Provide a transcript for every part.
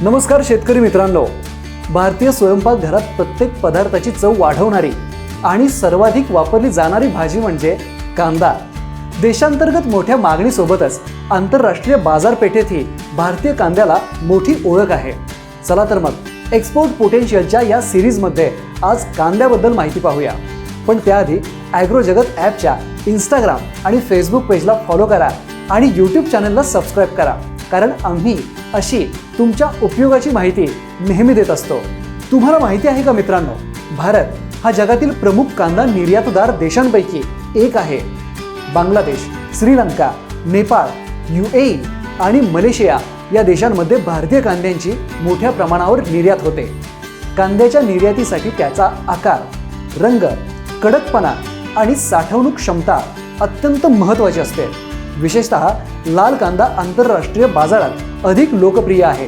नमस्कार शेतकरी मित्रांनो, भारतीय स्वयंपाकघरात प्रत्येक पदार्थाची चव वाढवणारी आणि सर्वाधिक वापरली जाणारी भाजी म्हणजे कांदा। देशांतर्गत मोठ्या मागणीसोबतच आंतरराष्ट्रीय बाजारपेठेतही भारतीय कांद्याला मोठी ओळख आहे। चला तर मग एक्सपोर्ट पोटेन्शियलच्या या सिरीजमध्ये आज कांद्याबद्दल माहिती पाहूया। पण त्याआधी ॲग्रो जगत ॲपच्या इंस्टाग्राम आणि फेसबुक पेजला फॉलो करा आणि यूट्यूब चॅनलला सबस्क्राईब करा, कारण आम्ही अशी तुमच्या उपयोगाची माहिती नेहमी देत असतो। तुम्हाला माहिती आहे का मित्रांनो, भारत हा जगातील प्रमुख कांदा निर्यातदार देशांपैकी एक आहे। बांगलादेश, श्रीलंका, नेपाळ, UAE आणि मलेशिया या देशांमध्ये भारतीय कांद्यांची मोठ्या प्रमाणावर निर्यात होते। कांद्याच्या निर्यातीसाठी त्याचा आकार, रंग, कडकपणा आणि साठवणूक क्षमता अत्यंत महत्त्वाची असते। विशेषतः लाल कांदा आंतरराष्ट्रीय बाजारात अधिक लोकप्रिय आहे।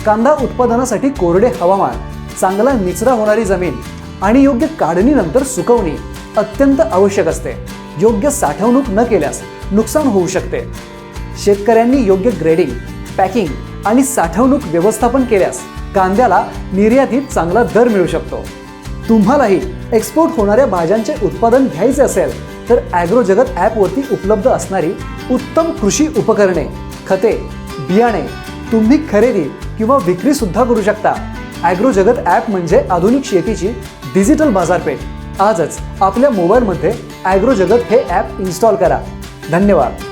कांदा उत्पादनासाठी कोरडे हवामान, चांगला निचरा होणारी जमीन आणि योग्य काढणीनंतर सुकवणी अत्यंत आवश्यक असते। योग्य साठवणूक न केल्यास नुकसान होऊ शकते। शेतकऱ्यांनी योग्य ग्रेडिंग, पॅकिंग आणि साठवणूक व्यवस्थापन केल्यास कांद्याला निर्यातीत चांगला दर मिळू शकतो। तुम्हालाही एक्सपोर्ट होणाऱ्या भाज्यांचे उत्पादन घ्यायचे असेल तर ॲग्रो जगत ॲपवरती उपलब्ध असणारी उत्तम कृषी उपकरणे, खते, बियाणे तुम्ही खरेदी किंवा विक्री सुद्धा करू शकता। ॲग्रो जगत ॲप म्हणजे आधुनिक शेतीची डिजिटल बाजारपेठ। आजच आपल्या मोबाईलमध्ये ॲग्रो जगत हे ॲप इन्स्टॉल करा। धन्यवाद।